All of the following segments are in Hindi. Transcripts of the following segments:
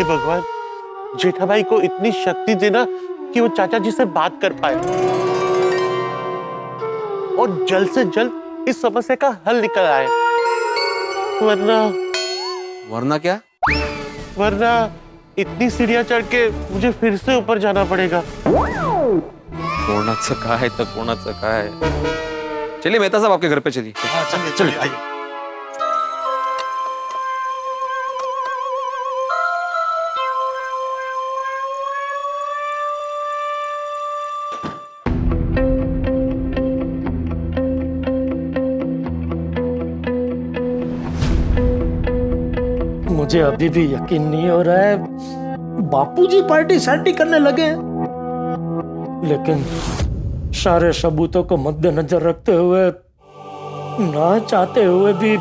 भगवान, जेठाभाई को इतनी शक्ति देना कि वो चाचा जी से बात कर पाए और जल्द से जल्द इस समस्या का हल निकल आए। वरना क्या? वरना इतनी सीढ़ियां चढ़ के मुझे फिर से ऊपर जाना पड़ेगा। कोणाचं काय तर कोणाचं काय। चलिए मेहता साहब आपके घर पे चलिए। चलिए आइए। मुझे अभी भी यकीन नहीं हो रहा है बापूजी पार्टी शार्टी करने लगे हैं। लेकिन सारे सबूतों को मद्देनजर रखते हुए, ना चाहते हुए भी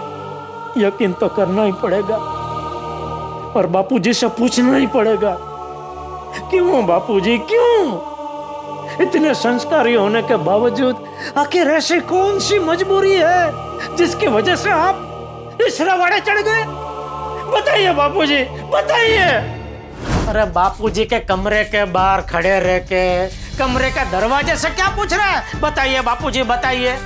यकीन तो करना ही पड़ेगा और बापूजी से पूछना ही पड़ेगा। क्यों बापूजी, क्यों? इतने संस्कारी होने के बावजूद आखिर ऐसी कौन सी मजबूरी है जिसकी वजह से आप इस रवाड़े चढ़ गए? बताइए बापूजी, बताइए। अरे बापूजी के कमरे के बाहर खड़े रह के कमरे के दरवाजे से क्या पूछ रहा है? बताइए बापूजी, बताइए।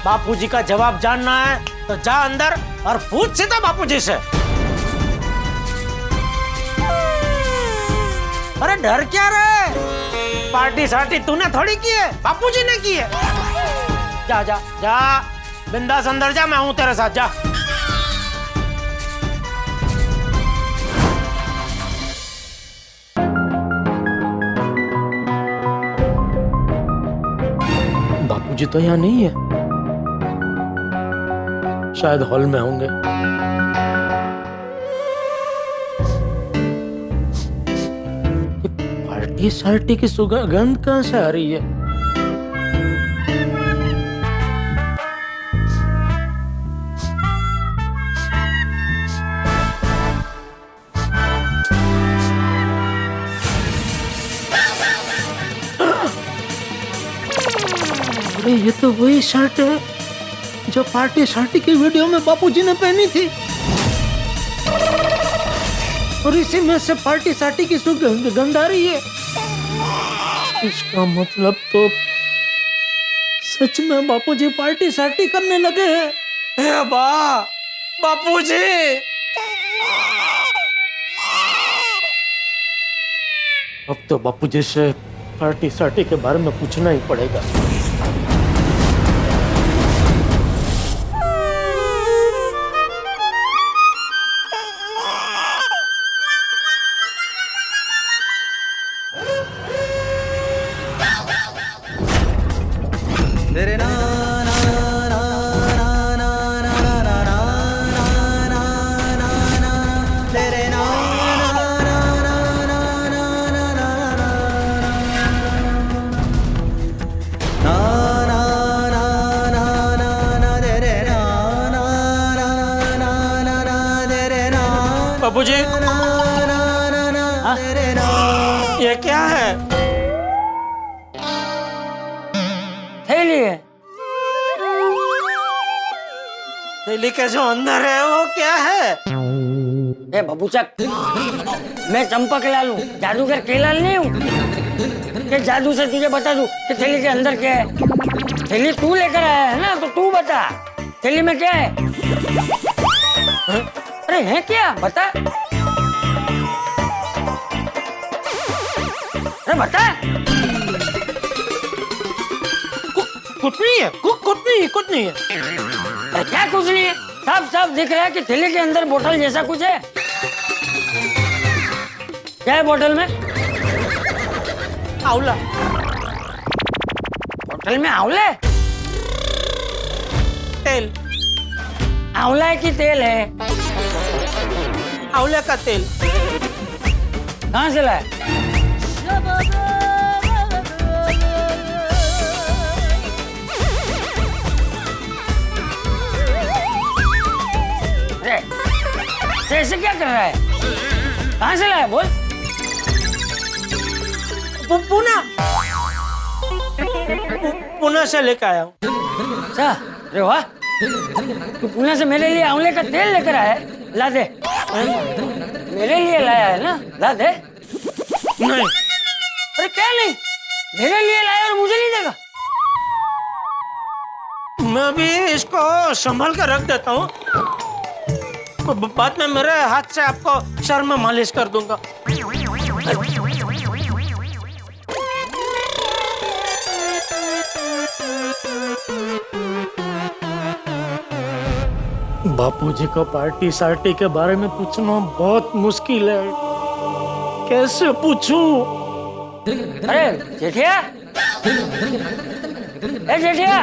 बापूजी का जवाब जानना है तो जा अंदर और पूछ सीधा बापूजी से। अरे डर क्या रहे? पार्टी सार्टी तूने थोड़ी की है, बापूजी ने की है। जा जा जा, बिंदास अंदर जा, मैं हूं तेरे साथ, जा। बापूजी तो यहाँ नहीं है, शायद हॉल में होंगे। पार्टी सार्टी की सुगंध कहां से आ रही है? ये तो वही शर्ट है जो पार्टी शार्टी की वीडियो में बापूजी ने पहनी थी और इसी में से पार्टी शार्टी की सुगंध आ रही है। इसका मतलब तो सच में बापूजी पार्टी शार्टी करने लगे हैं। हे बापूजी, अब तो बापूजी से पार्टी शार्टी के बारे में पूछना ही पड़ेगा। बापूजी, ये क्या है? थैली है। थैली के जो अंदर है वो क्या है? ए बबूचक, मैं चंपक लाल हूँ, जादूगर केलाल नहीं हूँ कि जादू से तुझे बता दूं कि थैली के अंदर क्या है। थैली तू लेकर आया है ना, तो तू बता थैली में क्या है? अरे है क्या, बता। अरे बता। कुछ नहीं है, कुछ नहीं है। अरे क्या कुछ नहीं है? साफ साफ दिख रहा है कि थैली के अंदर बोतल जैसा कुछ है। क्या है बोतल में? आंवला। बोतल में आंवला? तेल। आंवला की तेल है? आंवले का तेल। कहाँ से लाया? ऐसे क्या कर रहा है? कहाँ से लाया बोल? पुणे से लेकर आया हूँ। अच्छा, अरे वाह, तू पुणे से मेरे लिए आंवले का तेल लेकर आया है? ला दे, मेरे लिए लाया है ना, ला दे। नहीं, अरे क्या नहीं, मेरे लिए लाया और मुझे नहीं देगा? मैं भी इसको संभाल कर रख देता हूँ, बाद में मेरे हाथ से आपको सर में मालिश कर दूंगा। बापूजी को पार्टी सार्टी के बारे में पूछना बहुत मुश्किल है, कैसे पूछूं? अरे जेठिया, ए जेठिया,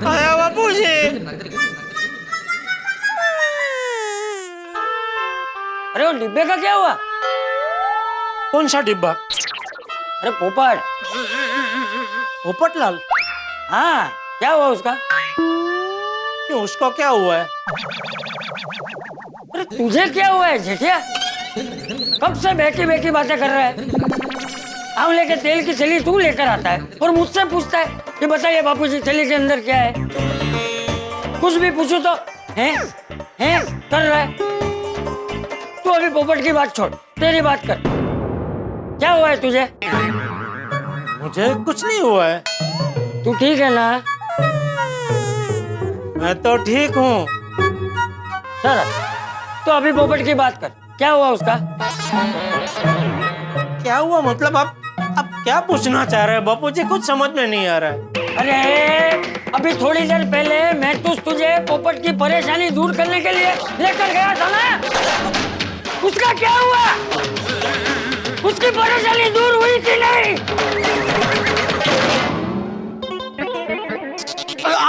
आया बापूजी। अरे वो डिब्बे का क्या हुआ? कौन सा डिब्बा? अरे पोपट। पोपटलाल? हाँ, क्या हुआ उसका? क्यों, उसको क्या हुआ है? अरे तुझे क्या हुआ है जेठिया? कब से बेकी बेकी बातें कर रहा है? आंवले के तेल की थैली तू लेकर आता है और मुझसे पूछता है कि बताइए बापूजी थैली के अंदर क्या है? कुछ भी पूछू तो हैं कर रहा है। तू अभी पोपट की बात छोड़, तेरी बात कर। क्या हुआ है तुझे? मुझे कुछ नहीं हुआ है। तू ठीक है ना? मैं तो ठीक हूँ। चल, तो अभी पोपट की बात कर, क्या हुआ उसका? क्या हुआ मतलब? आप क्या पूछना चाह रहे हैं बापूजी? कुछ समझ में नहीं आ रहा है। अरे अभी थोड़ी देर पहले मैं तुझे पोपट की परेशानी दूर करने के लिए लेकर गया था ना, उसका क्या हुआ? उसकी परेशानी दूर हुई कि नहीं?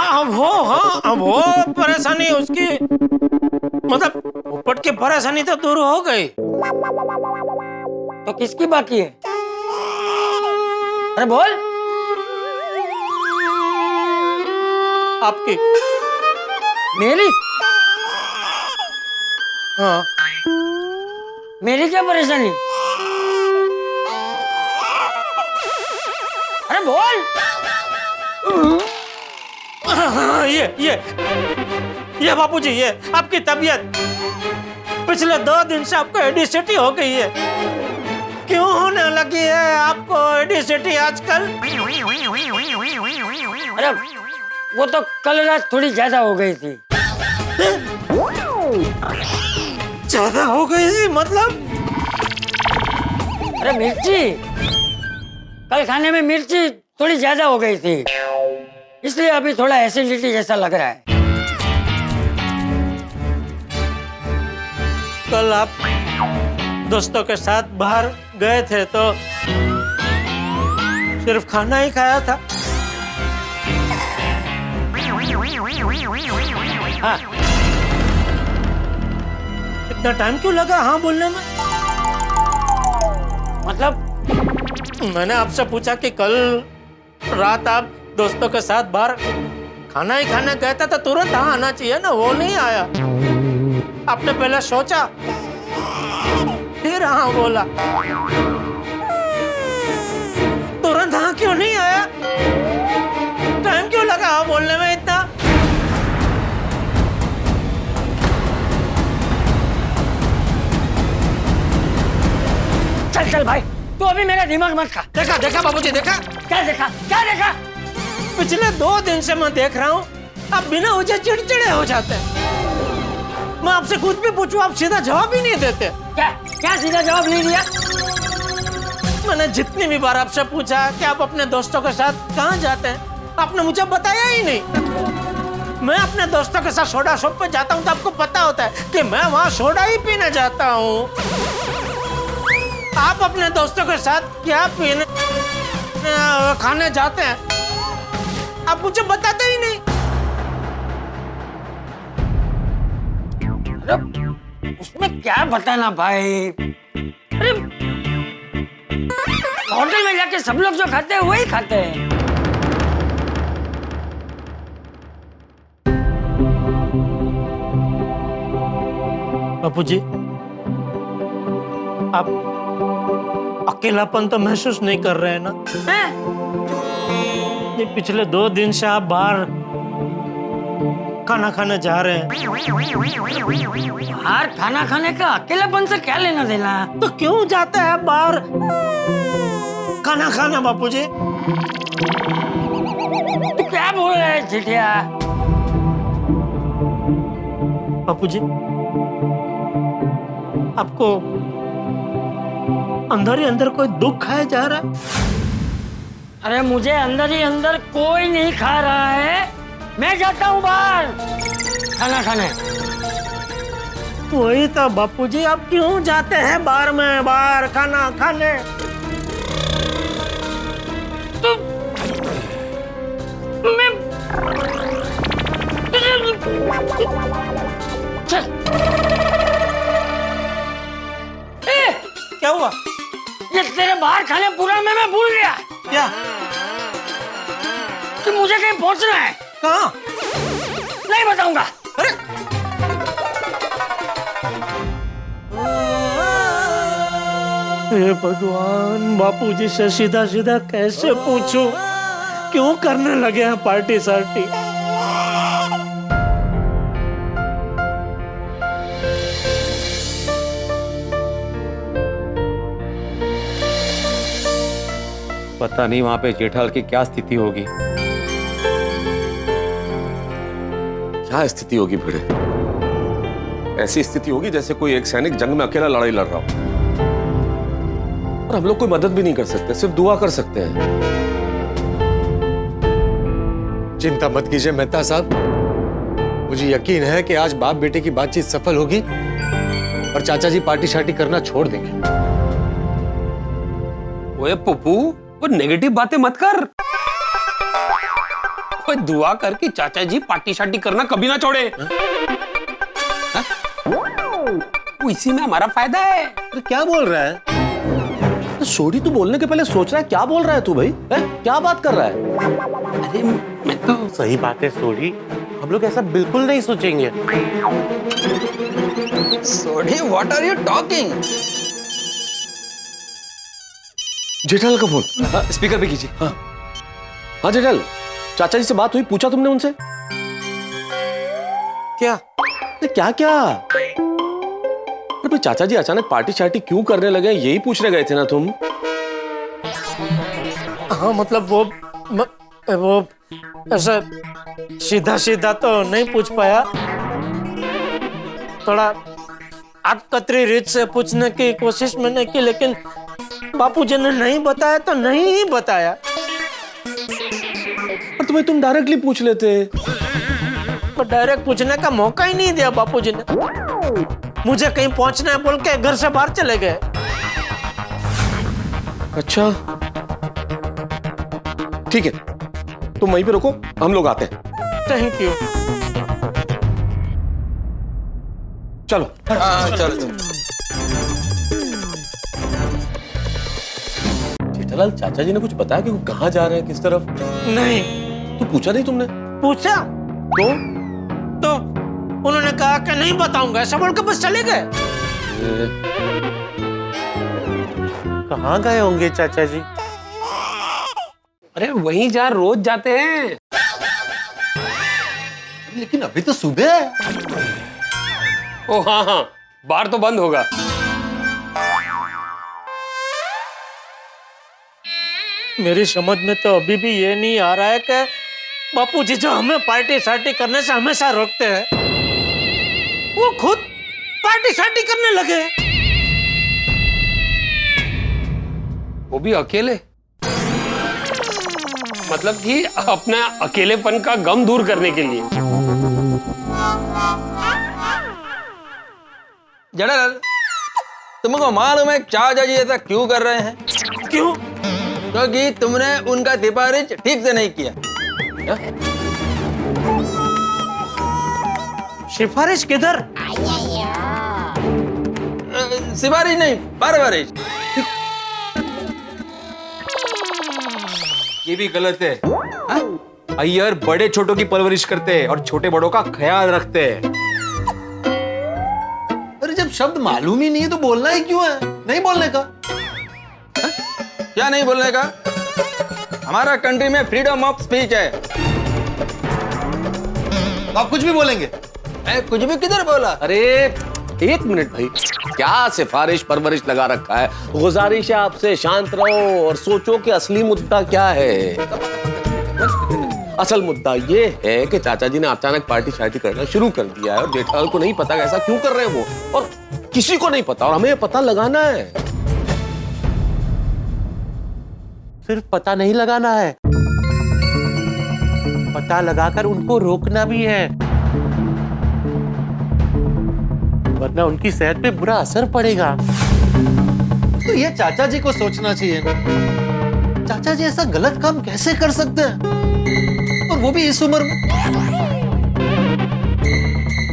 अब वो परेशानी उसकी, मतलब पोपट की परेशानी तो दूर हो गई। तो किसकी बाकी है? अरे बोल। आपकी। मेरी? हाँ। मेरी क्या परेशानी? अरे बोल। हाँ, ये बापूजी, ये आपकी तबीयत पिछले 2 दिन से आपको एडिसिटी हो गई है। क्यों होने लगी है आपको एडिसिटी आजकल? अरे वो तो कल रात थोड़ी ज्यादा हो गई थी। ज्यादा हो गई थी मतलब? अरे मिर्ची, कल खाने में मिर्ची थोड़ी ज्यादा हो गई थी, इसलिए अभी थोड़ा एसिडिटी जैसा लग रहा है। कल आप दोस्तों के साथ बाहर गए थे तो सिर्फ खाना ही खाया था। हाँ। इतना टाइम क्यों लगा हाँ बोलने में? मतलब मैंने आपसे पूछा कि कल रात आप दोस्तों के साथ बाहर खाना ही खाने गए थे तो तुरंत हाँ आना चाहिए ना, वो नहीं आया। आपने पहले सोचा फिर हाँ बोला, तुरंत हाँ क्यों नहीं आया? टाइम क्यों लगा हाँ बोलने में इतना? चल भाई, तू अभी मेरा दिमाग मत खा। देखा बाबूजी, देखा? क्या देखा? पिछले 2 दिन से मैं देख रहा हूँ आप बिना वजह चिड़चिड़े हो जाते हैं। मैं आपसे कुछ भी पूछूं आप सीधा जवाब ही नहीं देते। क्या सीधा जवाब नहीं दिया? मैंने जितनी भी बार आपसे पूछा कि आप अपने दोस्तों के साथ कहाँ जाते हैं, आपने मुझे बताया ही नहीं। मैं अपने दोस्तों के साथ सोडा शॉप पे जाता हूँ तो आपको पता होता है कि मैं वहाँ सोडा ही पीने जाता हूँ। आप अपने दोस्तों के साथ क्या पीने खाने जाते हैं आप मुझे बताते ही नहीं। अरे उसमें क्या बताना भाई? अरे होटल में जाके सब लोग जो खाते हैं वही खाते हैं। बापू जी, आप अकेलापन तो महसूस नहीं कर रहे हैं ना? ये पिछले 2 दिन से आप बाहर खाना खाने जा रहे हैं। बाहर खाना खाने का अकेलेपन से क्या लेना देना? तो क्यों जाते हैं बाहर खाना खाना बापूजी? तू क्या बोल रहा है चिटिया? बापूजी, आपको अंदर ही अंदर कोई दुख खाया जा रहा है? अरे मुझे अंदर ही अंदर कोई नहीं खा रहा है। मैं जाता हूँ बाहर खाना खाने। वही तो बापूजी, आप क्यों जाते हैं बाहर में, बाहर खाना खाने? मैं क्या हुआ? ये तेरे बाहर खाने पूरा में मैं भूल गया क्या? कि मुझे कहीं पहुंचना है। कहाँ? नहीं बताऊंगा। अरे हे भगवान, बापूजी से सीधा सीधा कैसे पूछूं? क्यों करने लगे हैं पार्टी सार्टी? पता नहीं वहां पे जेठालाल की क्या स्थिति होगी। क्या स्थिति होगी भिड़े? ऐसी स्थिति होगी जैसे कोई एक सैनिक जंग में अकेला लड़ाई लड़ रहा हो और हम लोग कोई मदद भी नहीं कर सकते, सिर्फ दुआ कर सकते हैं। चिंता मत कीजिए मेहता साहब, मुझे यकीन है कि आज बाप बेटे की बातचीत सफल होगी और चाचा जी पार्टी शार्टी करना छोड़ देंगे। ओए पप्पू, वो नेगेटिव बातें मत कर। कोई दुआ करके चाचा जी पार्टी शार्टी करना कभी ना छोड़े। हाँ? वो इसी में हमारा फायदा है। अरे क्या बोल रहा है? छोड़ी, तू बोलने के पहले सोच रहा है क्या बोल रहा है तू भाई? क्या बात कर रहा है? अरे मैं तो सही बात है सोडी, हम लोग ऐसा बिल्कुल नहीं सोचेंगे। Sodhi, what are you talking? Jethalal का फोन। स्पीकर पे कीजिए। हाँ जेठालाल, चाचा जी से बात हुई? पूछा तुमने उनसे? क्या? अरे क्या क्या? अरे भाई चाचा जी अचानक पार्टी शार्टी क्यों करने लगे, यही पूछने गए थे ना तुम? हाँ मतलब वो ऐसा सीधा सीधा तो नहीं पूछ पाया, थोड़ा आटकतरी रीत से पूछने की कोशिश मैंने की, लेकिन बापूजी ने नहीं बताया तो नहीं ही बताया। तो भाई तुम डायरेक्टली पूछ लेते। तो डायरेक्ट पूछने का मौका ही नहीं दिया बापूजी ने। मुझे कहीं पहुंचना है बोल के घर से बाहर चले गए। अच्छा ठीक है, तुम वहीं पे रुको, हम लोग आते हैं। Thank you. चलो चलो। जेठालाल, चाचा जी ने कुछ बताया कि वो कहाँ जा रहे हैं, किस तरफ? नहीं तो पूछा नहीं तुमने? पूछा तो उन्होंने कहा कि नहीं बताऊंगा, ऐसा बोल के बस चले गए। कहाँ गए होंगे चाचा जी? अरे वहीं जहाँ रोज जाते हैं। लेकिन अभी तो सुबह है। ओ हाँ हाँ, बार तो बंद होगा। मेरी समझ में तो अभी भी ये नहीं आ रहा है कि बापूजी जो हमें पार्टी शार्टी करने से हमेशा रोकते हैं, वो खुद पार्टी शार्टी करने लगे। वो भी अकेले, मतलब कि अपना अकेलेपन का गम दूर करने के लिए। जेठालाल, तुमको मालूम है चाचा जी ऐसा क्यों कर रहे हैं? क्यों? क्योंकि तुमने उनका सिफारिश ठीक से नहीं किया। सिफारिश किधर? सिफारिश नहीं, परवरिश। ये भी गलत है। अय्यर बड़े छोटों की परवरिश करते हैं और छोटे बड़ों का ख्याल रखते हैं। अरे जब शब्द मालूम ही नहीं है तो बोलना ही क्यों है? नहीं बोलने का? क्या नहीं बोलने का? हमारा कंट्री में फ्रीडम ऑफ स्पीच है आप कुछ भी बोलेंगे? मैं कुछ भी किधर बोला? अरे एक मिनट भाई, क्या सिफारिश परवरिश लगा रखा है? गुजारिश है आपसे, शांत रहो और सोचो कि असली मुद्दा क्या है। असल मुद्दा ये है कि चाचा जी ने अचानक पार्टी शार्टी करना शुरू कर दिया है और जेठालाल को नहीं पता ऐसा क्यों कर रहे हैं वो, और किसी को नहीं पता, और हमें पता लगाना है। सिर्फ पता नहीं लगाना है, पता लगाकर उनको रोकना भी है, वरना उनकी सेहत पे बुरा असर पड़ेगा। तो ये चाचा जी को सोचना चाहिए ना। चाचा जी ऐसा गलत काम कैसे कर सकते हैं, और वो भी इस उम्र में?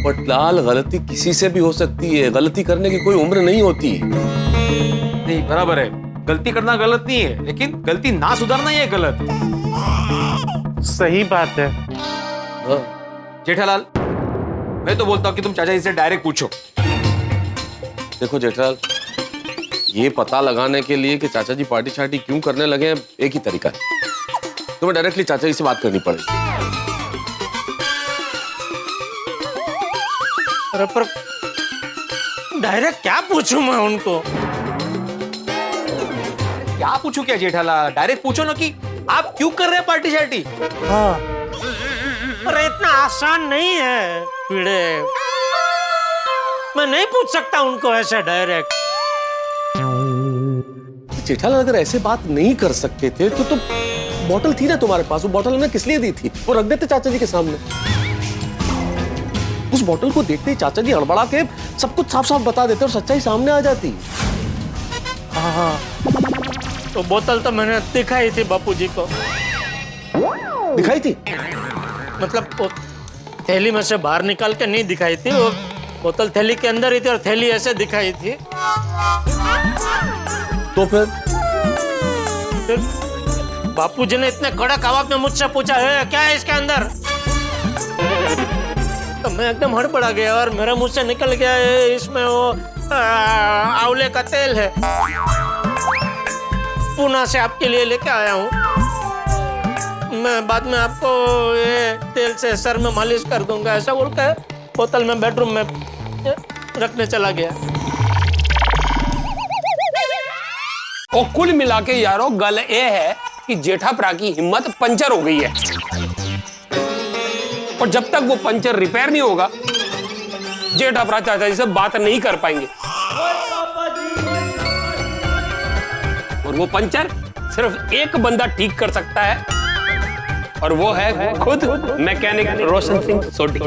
पटलाल, गलती किसी से भी हो सकती है, गलती करने की कोई उम्र नहीं होती। नहीं, बराबर है, गलती करना गलत नहीं है, लेकिन गलती ना सुधारना ये गलत। सही बात है। जेठालाल, मैं तो बोलता हूँ कि तुम चाचा जी से डायरेक्ट पूछो। देखो जेठालाल, ये पता लगाने के लिए कि चाचा जी पार्टी शार्टी क्यों करने लगे हैं, एक ही तरीका है, तुम्हें डायरेक्टली चाचा जी से बात करनी पड़ेगी। अरे पर डायरेक्ट क्या पूछूं मैं उनको? क्या पूछू क्या जेठालाल, डायरेक्ट पूछो ना कि आप क्यों कर रहे हैं पार्टी शार्टी। हाँ, अरे इतना आसान नहीं है पीड़े, मैं नहीं पूछ सकता उनको ऐसे डायरेक्ट। जेठालाल, अगर ऐसे बात नहीं कर सकते थे तो बोतल थी ना तुम्हारे पास, वो बोतल हमने किस लिए दी थी? वो रख देते चाचा जी के सामने। उस बोतल को देखते ही चाचा जी हड़बड़ा के सब कुछ साफ साफ बता देते और सच्चाई सामने आ जाती। हाँ, तो बोतल तो मैंने दिखाई थी बापूजी को। दिखाई थी? मतलब वो थैली में से बाहर निकाल के नहीं दिखाई थी, वो बोतल थैली के अंदर ही थी और थैली ऐसे दिखाई थी। तो फिर बापूजी ने इतने कड़क आवाज में मुझसे पूछा, है क्या है इसके अंदर? तो मैं एकदम हड़बड़ा गया और मेरे मुंह से निकल गया, है इसमें वो आंवले का तेल है, पुणे से आपके लिए लेके आया हूँ, मैं बाद में आपको ये तेल से सर में मालिश कर दूंगा, ऐसा बोलकर बोतल में बेडरूम में रखने चला गया। और कुल मिला के यारो गल ये है कि जेठाप्रा की हिम्मत पंचर हो गई है, और जब तक वो पंचर रिपेयर नहीं होगा जेठाप्रा चाचा जी से बात नहीं कर पाएंगे। और वो पंचर सिर्फ एक बंदा ठीक कर सकता है, और वो है खुद मैकेनिक रोशन सिंह सोडी।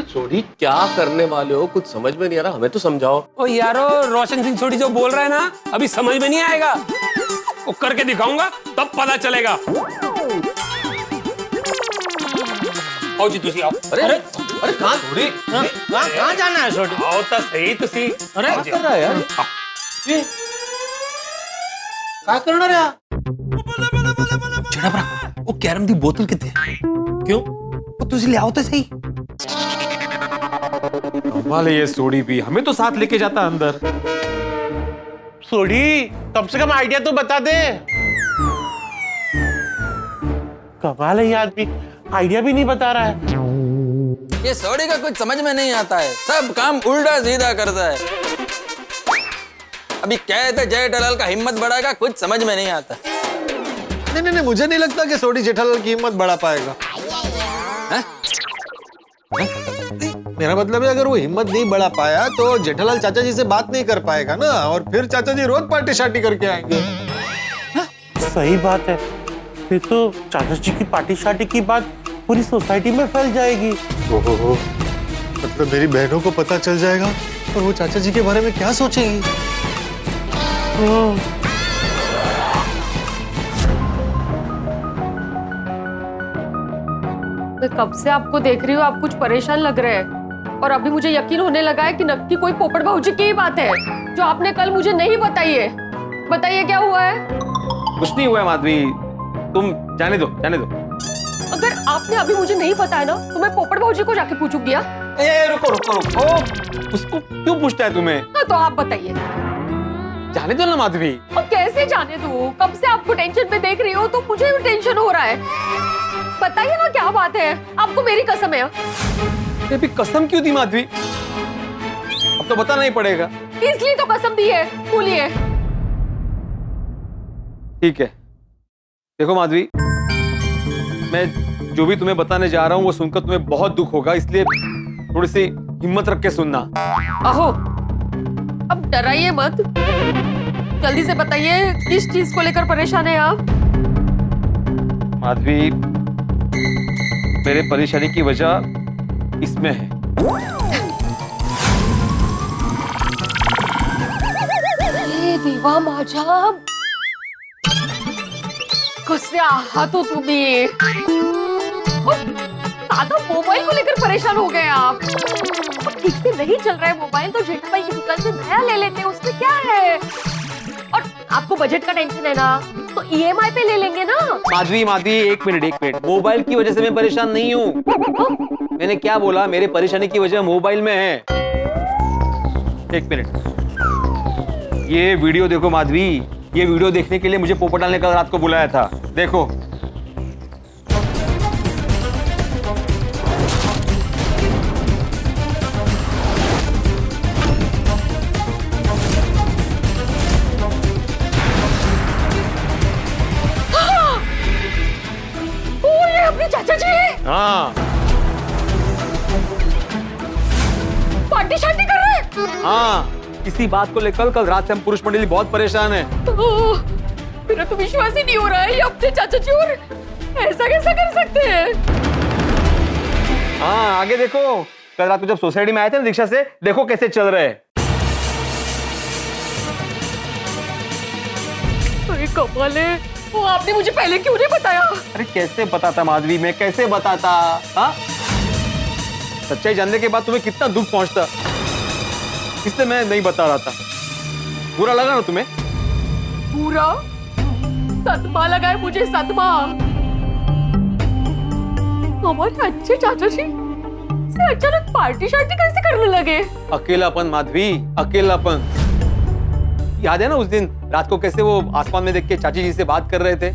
सोडी, क्या करने वाले हो? कुछ समझ में नहीं आ रहा, हमें तो समझाओ। ओ यारो, रोशन सिंह सोडी जो बोल रहा है ना, अभी समझ में नहीं आएगा, वो करके दिखाऊंगा तब पता चलेगा। आओ जी, तुसी आओ। अरे अरे अरे, कहाँ सोडी? कहाँ जाना है छोटी? आओ तो सही तुसी। अरे क्या कर रहा है यार? क्या करना रहा? जेठाप्रा, वो कैरम दी बोतल कितने? क्यों? वो तुसी ले आओ तो सही। कमाल है ये सोडी भी, हमें तो साथ लेके जाता अंदर। सोडी, कम से कम आइडिया तो बता दे। कमाल है ये आदमी, आइडिया भी नहीं बता रहा है। ये सोडी का कुछ समझ में नहीं आता है, सब काम उल्टा सीधा करता है। अभी कहते जेठालाल का हिम्मत बढ़ाएगा, कुछ समझ में नहीं आता। नहीं, मुझे नहीं लगता कि सोडी जेठालाल की हिम्मत बढ़ा पाएगा। मेरा मतलब है, अगर वो हिम्मत नहीं बढ़ा पाया तो जेठालाल चाचा जी से बात नहीं कर पाएगा ना, और फिर चाचा जी रोज पार्टी शार्टी करके आएंगे। सही बात है, फिर तो चाचा जी की पार्टी शार्टी की बात पूरी सोसाइटी में फैल जाएगी। ओहो, मतलब मेरी बहनों को पता चल जाएगा और वो चाचा जी के बारे में क्या सोचेंगी? मैं कब से आपको देख रही हूँ, आप कुछ परेशान लग रहे हैं, और अभी मुझे यकीन होने लगा है कि नक्की कोई पोपट भाऊजी की ही बात है जो आपने कल मुझे नहीं बताई है। बताइए क्या हुआ है? कुछ नहीं हुआ है माधवी, तुम जाने दो, जाने दो। अगर आपने अभी मुझे नहीं बताया ना तो मैं पोपट भाऊजी को जाके पूछूंगी। रुको रुको रुको, उसको क्यों पूछता है तुम्हें? हाँ, तो आप बताइए। जाने दो ना माधवी। अब कैसे मुझे जाने दो, कब से आपको टेंशन में देख रही हो तो मुझे भी टेंशन हो रहा है। बताइए ना क्या बात है, आपको मेरी कसम है। अभी कसम क्यों दी माधवी? अब तो बताना ही पड़ेगा। इसलिए तो कसम दी है, बोलिए। ठीक है, देखो माधवी, मैं जो भी तुम्हें बताने जा रहा हूँ वो सुनकर तुम्हें बहुत दुख होगा, इसलिए थोड़ी सी हिम्मत रख के सुनना। अहो, अब डराइए मत, जल्दी से बताइए किस चीज को लेकर परेशान है आप? माधवी, मेरे परेशानी की वजह इसमें है। अरे देवा माझा, कसे आहात हो तुम्ही? साधा मोबाइल को लेकर परेशान हो गए आप। ठीक से नहीं चल रहा है मोबाइल तो जेठाबाई की दुकान से नया ले लेते हैं, उसमें क्या है? और आपको बजट का टेंशन है ना, तो ईएमआई पे ले लेंगे ना। माधवी माधवी, एक मिनट, मोबाइल की वजह से मैं परेशान नहीं हूँ। मैंने क्या बोला? मेरे परेशानी की वजह मोबाइल में है। एक मिनट, ये वीडियो देखो माधवी, ये वीडियो देखने के लिए मुझे पोपटलाल ने कल रात को बुलाया था। देखो, ये अपने चाचा जी हाँ पार्टी शार्टी कर रहे हैं। हाँ, इसी बात को लेकर कल रात से हम पुरुष मंडली बहुत परेशान है। मेरा तो विश्वास ही नहीं हो रहा है, ये अपने चाचा जी और ऐसा कैसा कर सकते हैं? हाँ, आगे देखो, कल रात को जब सोसाइटी में आए थे ना रिक्शा से, देखो कैसे चल रहे हैं। अरे कमाल है, वो आपने मुझे पहले क्यों नहीं बताया? अरे कैसे बताता माधवी, मैं कैसे बताता? हाँ, सच्चाई जानने के बाद तुम्हें कितना दुख पहुंचता, इसलिए मैं नहीं बता रहा था। बुरा लगा ना तुम्हें? पूरा सदमा लगा है मुझे, सदमा। हमारे अच्छे चाचा जी से अचानक पार्टी शार्टी कैसे करने लगे? अकेलापन माधवी, अकेलापन। याद है ना उस दिन रात को कैसे वो आसमान में देख के चाची जी से बात कर रहे थे?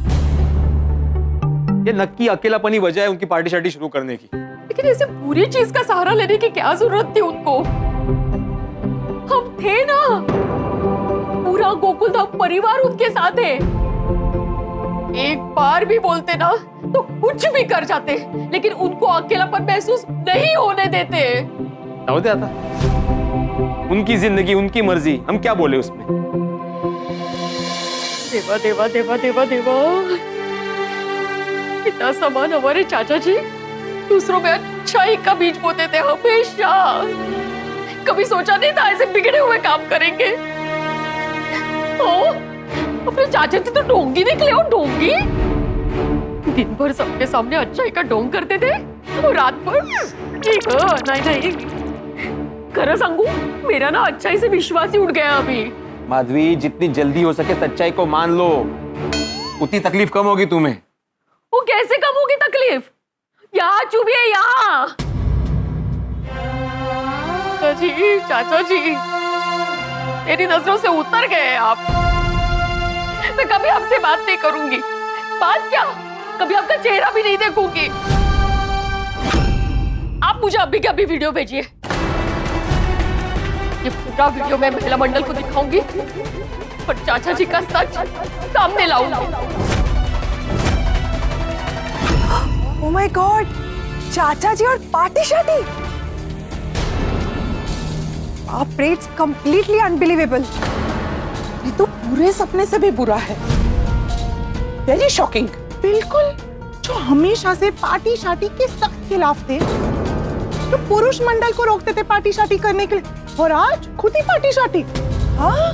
ये नक्की अकेलापन ही वजह है उनकी पार्टी शार्टी शुरू करने की। लेकिन ऐसे बुरी चीज का सहारा लेने की क्या जरूरत थी उनको? हम थे ना, पूरा गोकुल धाम परिवार उनके साथ है। एक बार भी बोलते ना तो कुछ भी कर जाते, लेकिन उनको अकेलापन महसूस नहीं होने देते। होते आता, उनकी जिंदगी, उनकी मर्जी, हम क्या बोले उसमें? देवा देवा देवा देवा देवा, इतना सामान हमारे चाचा जी दूसरों में अच्छाई का बीज बोते थे हमेशा। कभी सोचा नहीं था ऐसे बिगड़े हुए काम करेंगे। अपने चाचा जी तो डोंगी निकले हो, डोंगी। दिन भर सबके सामने अच्छाई का डोंग करते थे और रात भर नहीं खरं सांगू, मेरा ना अच्छाई से विश्वास ही उठ गया अभी। माधवी, जितनी जल्दी हो सके सच्चाई को मान लो, उतनी तकलीफ कम होगी तुम्हें। वो कैसे कम होगी तकलीफ? यहाँ चुभिए, यहाँ। चाचा जी मेरी नजरों से उतर गए आप। मैं कभी आपसे बात नहीं करूंगी, बात क्या, कभी आपका चेहरा भी नहीं देखूंगी। आप मुझे अभी के अभी वीडियो भेजिए। ये पूरा वीडियो मैं महिला मंडल को दिखाऊंगी और चाचा जी का सच सामने लाऊंगी। ओह माय गॉड, चाचा जी और पार्टी शार्टी। आप इट्स कंप्लीटली अनबिलीवेबल। ये तो पूरे सपने से भी बुरा है। Very shocking. बिल्कुल, जो हमेशा से पार्टी शार्टी के सख्त खिलाफ थे, तो पुरुष मंडल को रोकते थे पार्टी शार्टी करने के लिए, और आज खुद ही पार्टी शार्टी। हाँ,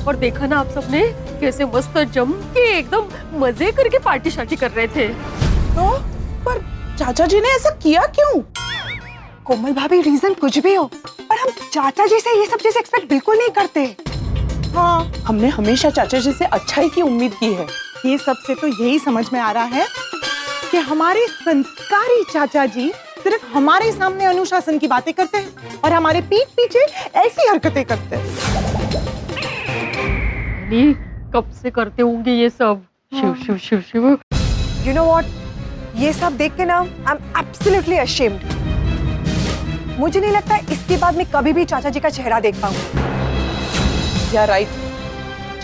और देखा ना आप सबने कैसे मस्त जम के एकदम मजे करके पार्टी शार्टी कर रहे थे। तो पर चाचा जी ने ऐसा किया क्यों? कोमल भाभी, रीजन कुछ भी हो, पर हम चाचा जी से ये सब चीजें एक्सपेक्ट बिल्कुल नहीं करते। हाँ, हमने हमेशा चाचा जी से अच्छाई की उम्मीद की है। ये सब से तो यही समझ में आ रहा है कि हमारे संस्कारी चाचा जी सिर्फ हमारे सामने अनुशासन की बातें करते हैं और हमारे पीठ पीछे ऐसी हरकतें करते हैं। कब से करते होंगे ये सब। Shiv Shiv Shiv Shiv. You know what, ये सब देख के ना आई एम एब्सोल्युटली अशेम्ड। मुझे नहीं लगता इसके बाद मैं कभी भी चाचा जी का चेहरा देख पाऊंगी। या राइट,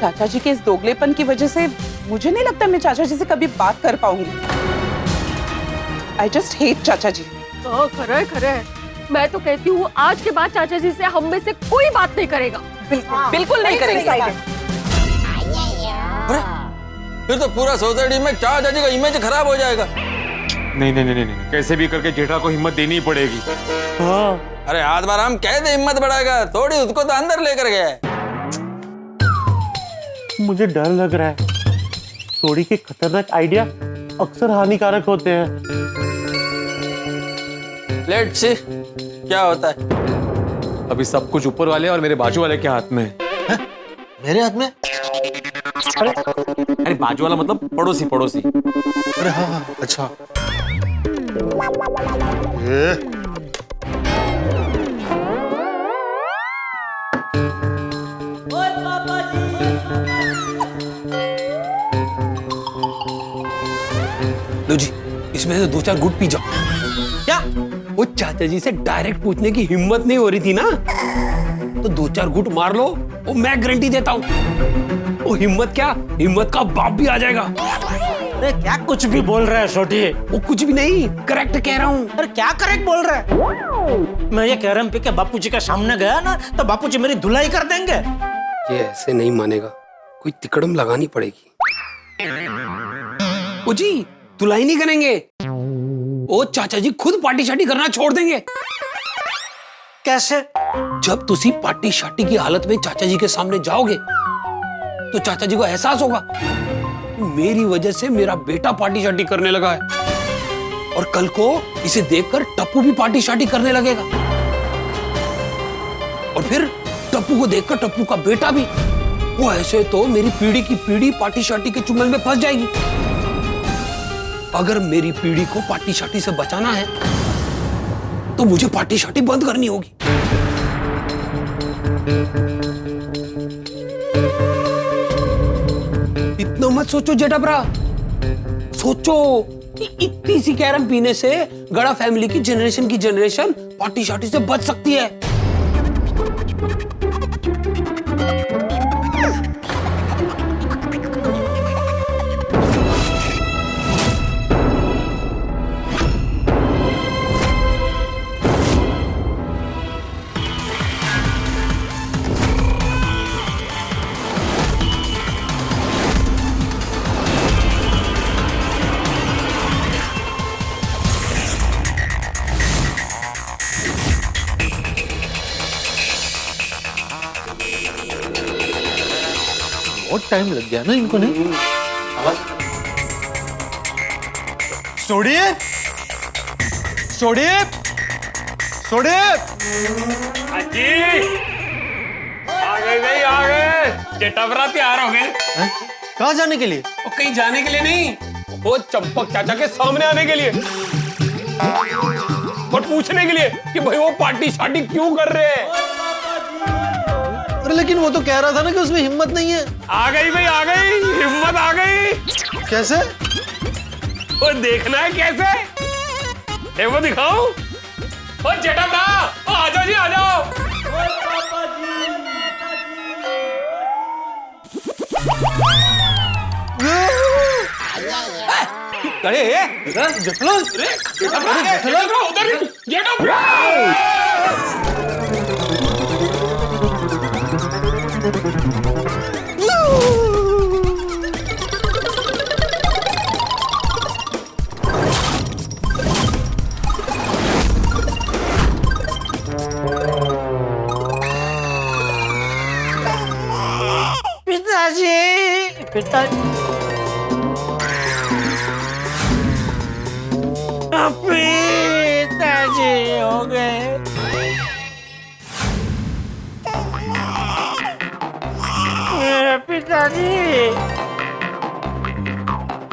चाचा जी के इस दोगलेपन की वजह से मुझे नहीं लगता मैं चाचा जी से कभी बात कर पाऊंगी। आई जस्ट हेट चाचा जी। खरे खरे, मैं तो कहती हूँ आज के बाद चाचा जी से हम में से कोई बात नहीं करेगा। बिल्कुल नहीं करेंगे। फिर तो पूरा सोसाइटी में चाचा जी का इमेज खराब हो जाएगा। नहीं नहीं नहीं नहीं, कैसे भी करके जेठा को हिम्मत देनी ही पड़ेगी। हाँ अरे आज बार हम कह दे हिम्मत बढ़ाएगा, थोड़ी उसको तो अंदर लेकर गया है। मुझे डर लग रहा है, सोडी के खतरनाक आइडिया अक्सर हानिकारक होते हैं। लेट्स सी क्या होता है। अभी सब कुछ ऊपर वाले और मेरे बाजू वाले के हाथ में है। मेरे हाथ में? अरे बाजू वाला मतलब पड़ोसी पड़ोसी। अरे हाँ हाँ, अच्छा। लो जी, इसमें से 2-4 घूंट पी जाओ। क्या वो चाचा जी से डायरेक्ट पूछने की हिम्मत नहीं हो रही थी ना, तो 2-4 घूंट मार लो, वो मैं गारंटी देता हूँ वो हिम्मत क्या, हिम्मत का बाप भी आ जाएगा। अरे क्या कुछ भी बोल रहा है छोटी? वो कुछ भी नहीं, करेक्ट कह रहा हूँ। अरे क्या करेक्ट बोल रहा है? मैं ये कह रहा हूँ कि बापूजी का सामने गया ना तो बापूजी मेरी धुलाई कर देंगे। ये ऐसे नहीं मानेगा, कोई तिकड़म लगानी पड़ेगी। ओ जी, धुलाई नहीं करेंगे, ओ चाचा जी खुद पार्टी शार्टी करना छोड़ देंगे। कैसे? जब तुसी पार्टी शार्टी की हालत में चाचा जी के सामने जाओगे तो चाचा जी को एहसास होगा कि मेरी वजह से मेरा बेटा पार्टी शार्टी करने लगा है, और कल को इसे देखकर टप्पू भी पार्टी शार्टी करने लगेगा, और फिर टप्पू को देखकर टप्पू का बेटा भी। वो ऐसे तो मेरी पीढ़ी की पीढ़ी पार्टी शार्टी के चुंगल में फंस जाएगी। अगर मेरी पीढ़ी को पार्टी शार्टी से बचाना है तो मुझे पार्टी शार्टी बंद करनी होगी। इतना मत सोचो जेठाब्रा, सोचो कि इतनी सी कैरम पीने से गड़ा फैमिली की जनरेशन पार्टी शार्टी से बच सकती है। बहुत टाइम लग गया ना इनको। नहीं सोडिए सोडिए सोडिए। अजी आ गए, आ गए। जेठाब्रा तैयार हो गए। कहाँ जाने के लिए? वो कहीं जाने के लिए नहीं, वो चंपक चाचा के सामने आने के लिए, और पूछने के लिए कि भाई वो पार्टी शार्टी क्यों कर रहे हैं। अरे लेकिन वो तो कह रहा था ना कि उसमें हिम्मत नहीं है। आ गई भाई, आ गई, हिम्मत आ गई। कैसे? वो देखना है कैसे, वो दिखाओ। ओ जेठाब्रा, आ जाओ जी, आ जाओ। अरे जेठाब्रा, उधर जेठाब्रा। पिताजी, पिताजी, पिताजी हो गए। मेरे पिताजी,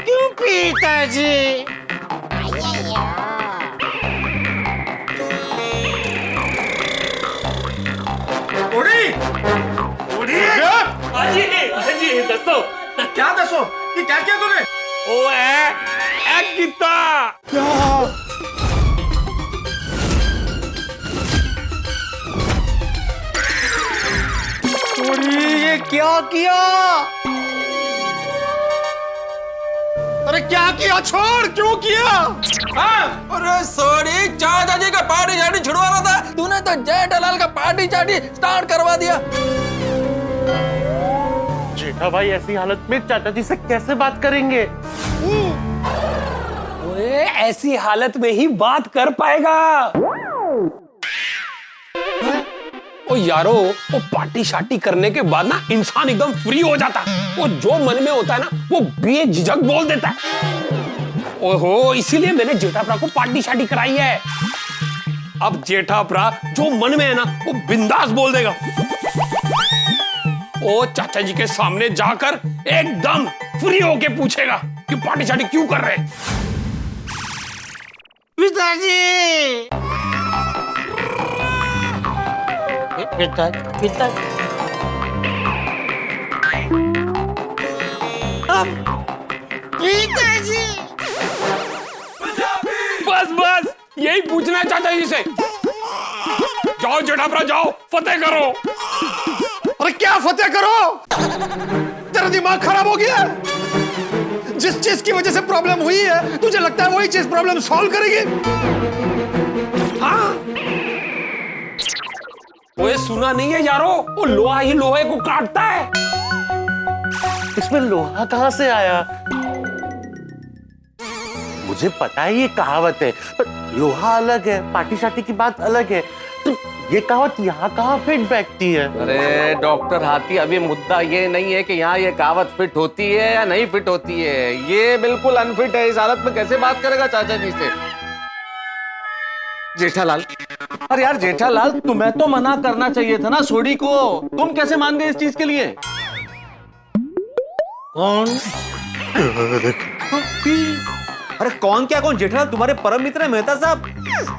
क्यों पिताजी? हाजी दसो क्या दसो ये क्या किया तूने? ओ एक कितना ये क्या किया? अरे क्या किया? छोड़, क्यों किया? अरे सॉरी, चाचा जी का पार्टी शार्टी छुड़वा रहा था, तूने तो जेठालाल का पार्टी शार्टी स्टार्ट करवा दिया। जेठा भाई ऐसी हालत में चाचा जी से कैसे बात करेंगे? ओए ऐसी हालत में ही बात कर पाएगा। ओ यारो, वो पार्टी शार्टी करने के बाद ना इंसान एकदम फ्री हो जाता है। वो जो मन में होता है ना वो बेझिझक बोल देता है। ओहो, इसीलिए मैंने जेठाप्रा को पार्टी शार्टी कराई है। अब जेठाप्रा जो मन में है ना वो बिंदास बोल देगा। ओ चाचा जी के सामने जाकर एकदम फ्री होके पूछेगा कि पार्टी शार्टी क्यों कर रहे हैं। पिताजी पिता पिताजी बस यही पूछना है चाचा जी से। जाओ जेठाप्रा जाओ, फतेह करो। अरे क्या फतेह करो? तेरा दिमाग खराब हो गया? जिस चीज की वजह से प्रॉब्लम हुई है तुझे लगता है वही चीज प्रॉब्लम सॉल्व करेगी? हाँ, वो सुना नहीं है यारो, वो लोहा ही लोहे को काटता है। इसमें लोहा कहाँ से आया? मुझे पता है ये कहावत है, पर लोहा अलग है, पार्टी शार्टी की बात अलग है, तो ये कहावत यहाँ कहाँ फिट बैठती है? अरे डॉक्टर हाथी, अभी मुद्दा ये नहीं है कि यहाँ ये कहावत फिट होती है या नहीं फिट होती है। ये बिल्कुल अनफिट है। इस हालत में कैसे बात करेगा चाचा जी से? जेठालाल, अरे यार जेठालाल, तुम्हें तो मना करना चाहिए था ना सोडी को। तुम कैसे मान गए इस चीज के लिए? कौन? अरे कौन क्या कौन? जेठालाल तुम्हारे परम मित्र है मेहता साहब।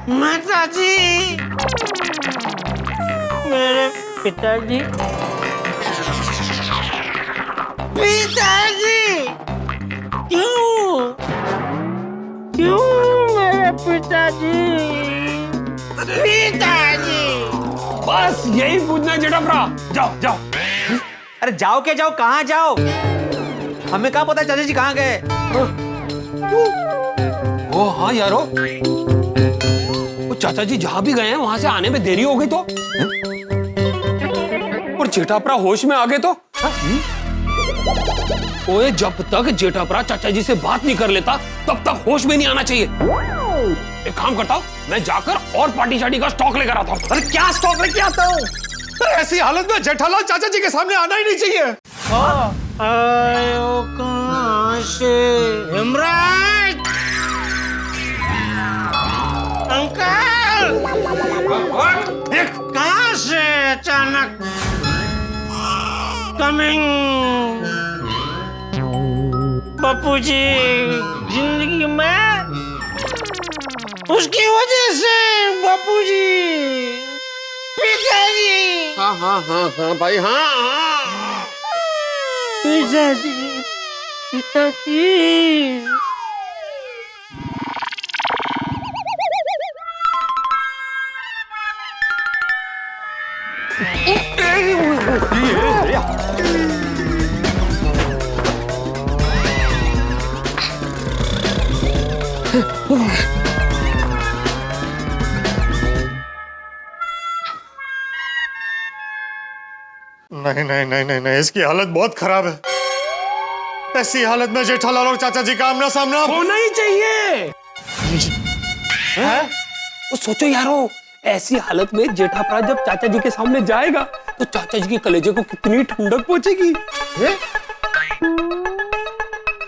माताजी, मेरे पिताजी पिताजी क्यों मेरे पिताजी पिताजी? बस यही पूछना है जेठाप्रा। जाओ जाओ। अरे जाओ क्या जाओ, कहाँ जाओ? हमें कहाँ पता चाचा जी कहाँ गए? ओ हाँ यारो, वो चाचा जी जहां भी गए हैं वहां से आने में देरी हो गई तो, और जेठाप्रा होश में आ गए तो। ओए, जब तक जेठाप्रा चाचा जी से बात नहीं कर लेता तब तक होश में नहीं आना चाहिए। एक काम करता हूँ, मैं जाकर और पार्टी शार्टी का स्टॉक लेकर आता हूँ। अरे क्या स्टॉक लेके आता हूँ? ऐसी हालत में जेठालाल चाचा जी के सामने आना ही नहीं चाहिए। आयो कहाँ से? हेमराज अंकल, देख, कहाँ से अचानक कमिंग? बापूजी जिंदगी में उसकी वजह से बापूजी पिताजी। हाँ भाई, हाँ। पिताजी पिताजी नहीं, इसकी हालत बहुत खराब है। ऐसी हालत में जेठालाल और चाचा जी का आमना सामना होना ही चाहिए। वो सोचो यारो, ऐसी हालत में जेठाप्रा जब चाचा जी के सामने जाएगा तो चाचा जी के कलेजे को कितनी ठंडक पहुंचेगी।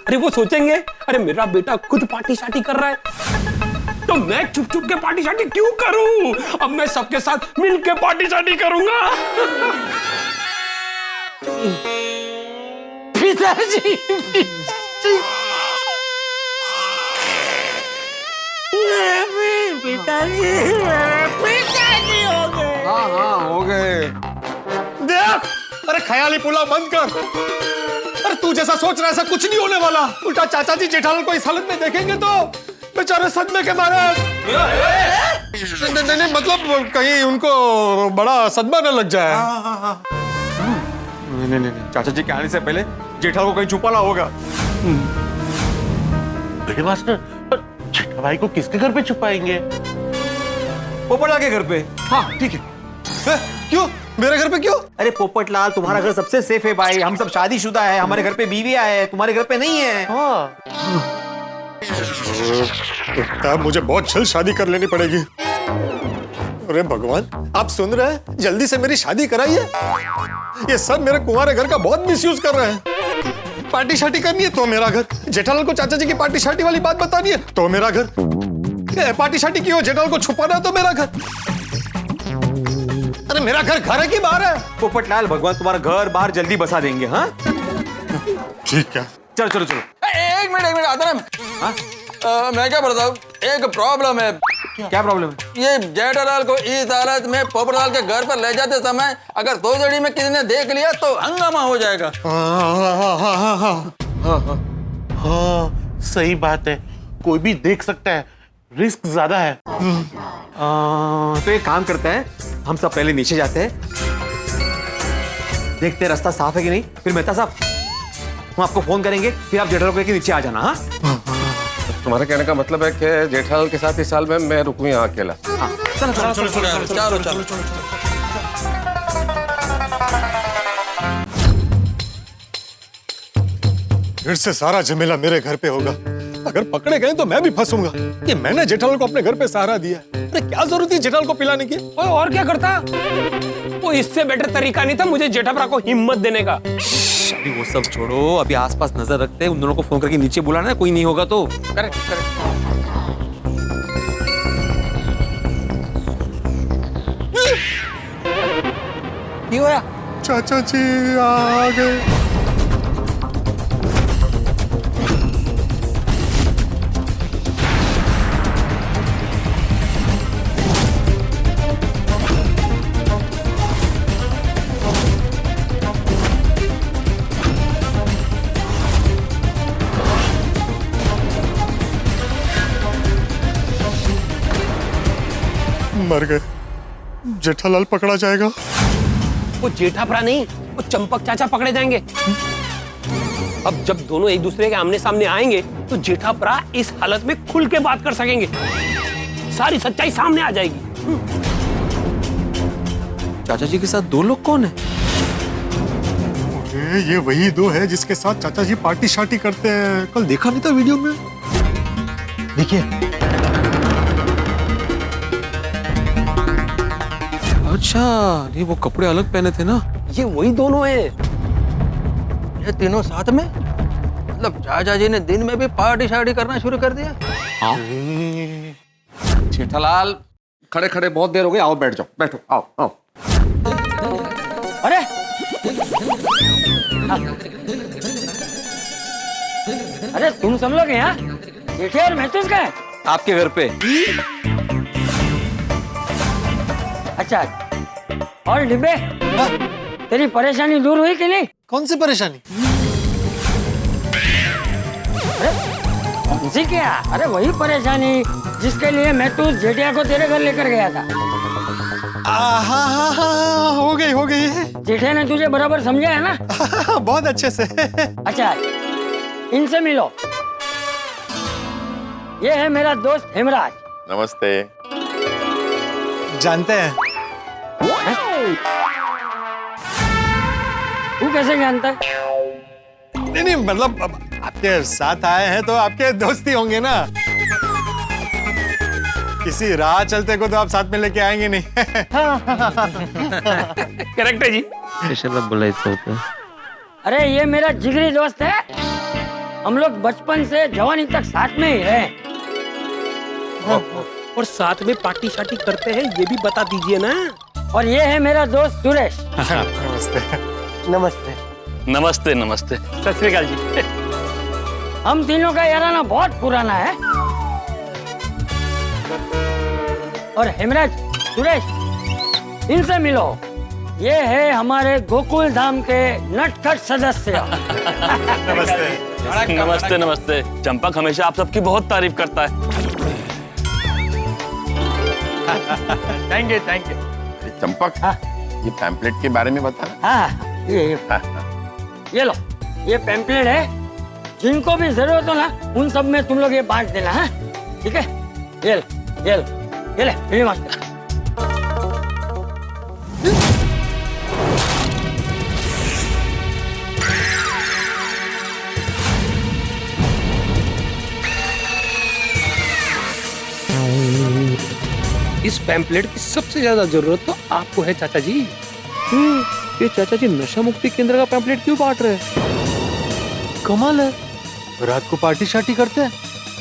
अरे वो सोचेंगे, अरे मेरा बेटा खुद पार्टी शार्टी कर रहा है तो मैं चुप चुप के पार्टी शार्टी क्यों करूं? अब मैं सबके साथ मिलके पार्टी शार्टी करूंगा। पिताजी पिताजी हो गए। हाँ हो गए। देख, अरे ख्याली पुलाव बंद कर। अरे तू जैसा सोच रहा है ऐसा कुछ नहीं होने वाला। उल्टा चाचा जी जेठालाल को इस हालत में देखेंगे तो बेचारे सदमे के मारे। नहीं, मतलब कहीं उनको बड़ा सदमा न लग जाए। नहीं, चाचा जी के आने से पहले जेठा को कहीं छुपाना होगा। बड़े मास्टर, पर जेठा भाई को किसके घर पे छुपाएंगे? पोपटलाल के घर पे। हाँ ठीक है। क्यों मेरे घर पे क्यों? अरे पोपटलाल, तुम्हारा घर सबसे सेफ है भाई। हम सब शादीशुदा है, हमारे घर पे बीवियां है, तुम्हारे घर पे नहीं है। हाँ। लगता है मुझे बहुत जल्द शादी कर लेनी पड़ेगी। अरे भगवान, आप सुन रहे हैं? जल्दी से मेरी शादी कराइए। ये सब मेरे कुंवारे घर का बहुत मिसयूज कर रहे हैं। पार्टी शार्टी करनी है तो मेरा घर, जेठालाल को चाचा जी की पार्टी शार्टी वाली बात बतानी है तो मेरा घर, पार्टी शार्टी की हो जेठालाल को छुपाना है तो मेरा घर। अरे मेरा घर घर है कि बाहर है? पोपटलाल, भगवान तुम्हारा घर बाहर जल्दी बसा देंगे। हाँ ठीक है, चलो चलो चलो। एक मिनट आता ना। मैं क्या बताऊँ, एक प्रॉब्लम है। क्या प्रॉब्लम है? ये जेठालाल को इस हालत में पोपटलाल के घर पर ले जाते समय अगर तोजड़ी में किसी ने देख लिया तो हंगामा हो जाएगा। हाँ, सही बात है, कोई भी देख सकता है, रिस्क ज्यादा है। तो एक काम करते हैं, हम सब पहले नीचे जाते हैं, देखते हैं रास्ता साफ है कि नहीं। फिर मेहता साहब हम आपको फोन करेंगे, फिर आप जेठालाल को लेके नीचे आ जाना। हाँ तुम्हारे कहने का मतलब है कि जेठालाल के साथ इस साल में मैं रुकूं यहाँ अकेला? चलो चलो चलो चलो चलो चलो। फिर से सारा झमेला मेरे घर पे होगा। अगर पकड़े गए तो मैं भी फंसूंगा कि मैंने जेठालाल को अपने घर पे सहारा दिया। अरे क्या जरूरत थी जेठालाल को पिलाने की? और क्या करता? वो इससे बेटर तरीका नहीं था मुझे जेठाभरा को हिम्मत देने का। अभी वो सब छोड़ो, अभी आसपास नजर रखते हैं, उन दोनों को फोन करके नीचे बुलाना है, कोई नहीं होगा तो। Correct correct. क्यों होया? चाचा जी आ गए। मर गए, जेठालाल पकड़ा जाएगा। वो जेठाभरा नहीं, वो चंपक चाचा पकड़े जाएंगे। अब जब दोनों एक दूसरे के आमने सामने आएंगे तो जेठाभरा इस हालत में खुल के बात कर सकेंगे, सारी सच्चाई सामने आ जाएगी। चाचा जी के साथ दो लोग कौन है? अरे ये वही दो है जिसके साथ चाचा जी पार्टी शार्टी करते हैं। कल देखा नहीं था वीडियो में? देखिए। अच्छा, नहीं वो कपड़े अलग पहने थे ना। ये वही दोनों हैं। ये तीनों साथ में? मतलब चाचा जी ने दिन में भी पार्टी शार्टी करना शुरू कर दिया? हाँ। जेठालाल, खड़े खड़े बहुत देर हो गई, आओ बैठ जाओ, बैठो, आओ आओ। अरे अरे तुम सब लोग यहाँ? जेठे और महतूस का है? आपके घर पे। अच्छा, और डिब्बे? तेरी परेशानी दूर हुई कि नहीं? कौन सी परेशानी? कौन सी क्या? अरे वही परेशानी जिसके लिए मैं तू जेठिया को तेरे घर लेकर गया था। हाँ, हो गई। जेठिया ने तुझे बराबर समझा है ना? बहुत अच्छे से। अच्छा, इनसे मिलो। ये है मेरा दोस्त हेमराज। नमस्ते। जानते हैं? तू कैसे जानता है? नहीं, मतलब आपके साथ आए हैं तो आपके दोस्ती होंगे ना। किसी राह चलते को तो आप साथ में लेके आएंगे नहीं। करेक्ट है जी। अरे ये मेरा जिगरी दोस्त है, हम लोग बचपन से जवानी तक साथ में ही हैं। और साथ में पार्टी शार्टी करते हैं, ये भी बता दीजिए ना। और ये है मेरा दोस्त सुरेश। नमस्ते। नमस्ते। नमस्ते नमस्ते। सत श्री अकाल जी। हम तीनों का याराना बहुत पुराना है। और हेमराज, सुरेश, इनसे मिलो। ये है हमारे गोकुल धाम के नटखट सदस्य। नमस्ते नमस्ते। चंपक हमेशा आप सबकी बहुत तारीफ करता है। Thank you. चंपक, ये पैम्पलेट के बारे में बता। हाँ, ये लो, ये पैम्पलेट है। जिनको भी जरूरत हो ना, उन सब में तुम लोग ये बांट देना। हाँ, ठीक है? ये ले फिल्म मास्टर। इस पैम्पलेट की सबसे ज्यादा जरूरत तो आपको है चाचा जी। ये चाचा जी नशा मुक्ति केंद्र का पैम्पलेट क्यों बांट रहे हैं? कमाल है, रात को पार्टी शार्टी करते हैं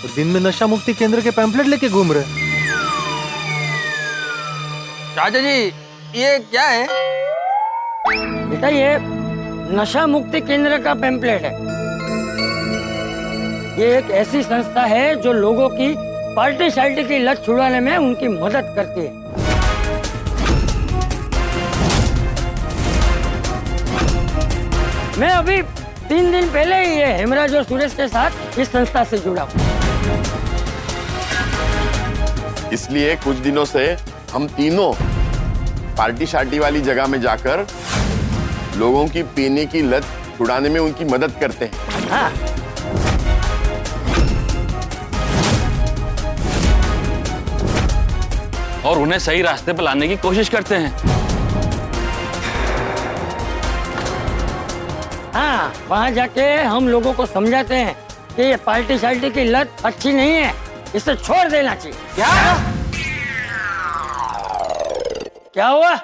और दिन में नशा मुक्ति केंद्र के पैम्पलेट लेके घूम रहे हैं। चाचा जी ये क्या है? बेटा ये नशा मुक्ति केंद्र का पैम्पलेट है। ये एक ऐसी संस्था है जो लोगों की पार्टी शार्टी की लत छुड़ाने में उनकी मदद करती है। मैं अभी 3 दिन पहले ही ये हेमराज और सुरेश के साथ इस संस्था से जुड़ा हूँ। इसलिए कुछ दिनों से हम तीनों पार्टी शार्टी वाली जगह में जाकर लोगों की पीने की लत छुड़ाने में उनकी मदद करते हैं। हाँ। और उन्हें सही रास्ते पर लाने की कोशिश करते हैं। हाँ, वहाँ जाके हम लोगों को समझाते हैं कि ये पार्टी शार्टी की लत अच्छी नहीं है, इसे छोड़ देना चाहिए। क्या हुआ?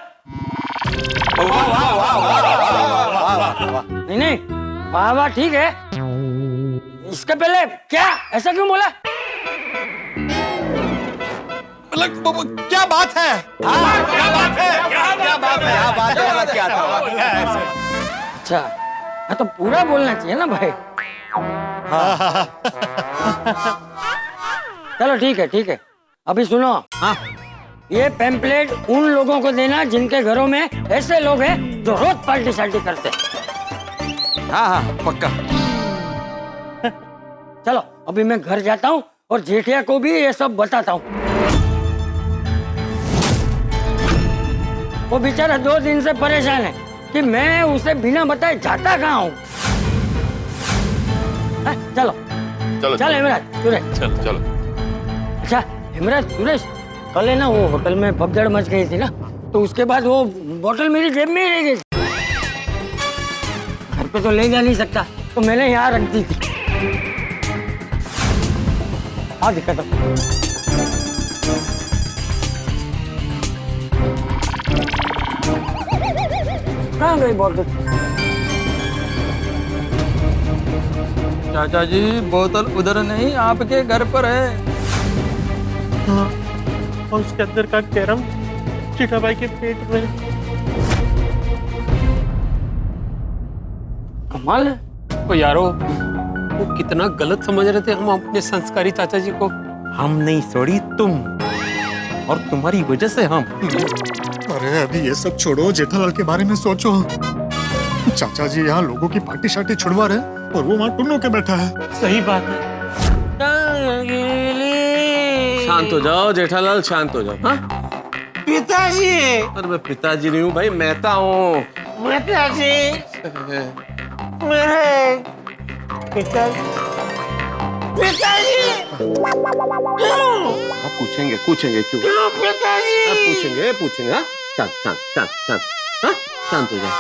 नहीं, वाह ठीक है। इसके पहले क्या, ऐसा क्यों बोला? क्या बात है? क्या था? अच्छा, हाँ तो पूरा बोलना चाहिए ना भाई। चलो ठीक है। अभी सुनो। हाँ। ये पैम्पलेट उन लोगों को देना जिनके घरों में ऐसे लोग हैं जो रोज पार्टी शार्टी करते हैं। हाँ पक्का। चलो अभी मैं घर जाता हूँ और जेठिया को भी ये सब बताता हूँ। वो बेचारा 2 दिन से परेशान है कि मैं उसे बिना बताए जाता कहाँ हूँ। चलो चल हेमराज सुरेश। चलो। अच्छा हेमराज सुरेश, कल है ना वो होटल में भगदड़ मच गई थी ना, तो उसके बाद वो बोतल मेरी जेब में ही रह गई। घर पे तो ले जा नहीं सकता, तो मैंने यहाँ रख दी थी। हाँ दिक्कत है। कहाँ गई बोतल? चाचा जी बोतल उधर नहीं, आपके घर पर है। हाँ, और उसके अंदर का कैरम चिठाबाई के पेट में। कमाल है। तो यारो, वो कितना गलत समझ रहे थे हम अपने संस्कारी चाचा जी को। हम नहीं सॉरी, तुम, और तुम्हारी वजह से हम। अरे अभी ये सब छोड़ो, जेठालाल के बारे में सोचो। चाचा जी यहाँ लोगों की पार्टी शार्टी छुड़वा रहे और वो वहाँ टुन्नू के बैठा है। सही बात है। शांत हो जाओ जेठालाल, शांत हो जाओ। हाँ पिताजी। अरे मैं पिताजी नहीं हूँ भाई, मेहता हूँ। पिताजी, मेरे पिताजी। आप पूछेंगे क्यों? क्यों पिताजी? आप पूछेंगे। हाँ शांत। हाँ शांत हो जाओ।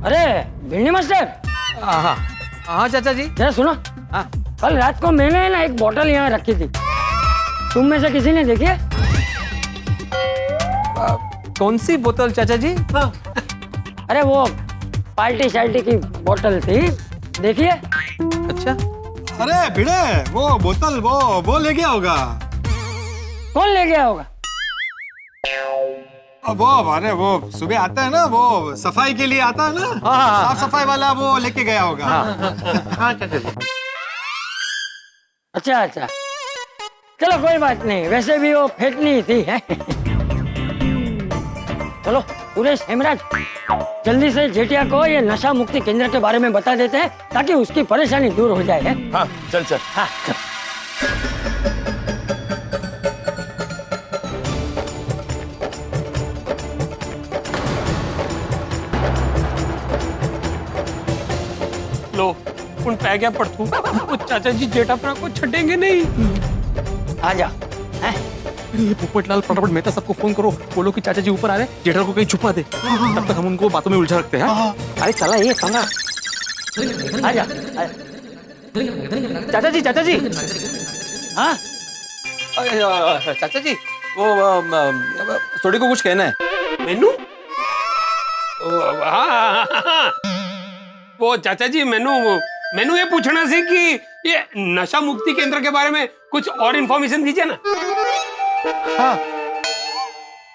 अरे भिंडी मास्टर। हाँ चाचा जी। जरा सुनो। हाँ, कल रात को मैंने ना एक बोतल यहाँ रखी थी, तुम में से किसी ने देखी है? कौन सी बोतल चाचा जी? अरे वो पार्टी शार्टी की बोतल थी, देखिए। अच्छा। अरे भिड़े, वो बोतल वो ले गया होगा। कौन ले गया होगा? वो सुबह आता है ना, वो सफाई के लिए आता है ना, साफ सफाई वाला, वो लेके गया होगा। अच्छा, चलो कोई बात नहीं, वैसे भी वो फेंकनी थी है। चलो सुरेश, हेमराज, जल्दी से जेठिया को ये नशा मुक्ति केंद्र के बारे में बता देते हैं ताकि उसकी परेशानी दूर हो जाए। है? हाँ चल चल। हाँ चल। लो उन पै गया पड़तू, वो चाचा जी जेठापरा को छटेंगे नहीं। आजा। हैं? ये पोपटलाल फटाफट मेहता सबको फोन करो, बोलो कि चाचा जी ऊपर आ रहे हैं, जेठा को कहीं छुपा दे, तब तक हम उनको बातों में उलझा रखते हैं। अरे चला ये कमरा। आजा। चाचा जी, चाचा जी, हाँ चाचा जी वो सोडी को कुछ कहना है। मेनू? हाँ, वो चाचा जी मैनू ये पूछना सी कि ये नशा मुक्ति केंद्र के बारे में कुछ और इन्फॉर्मेशन दीजिए ना। हाँ।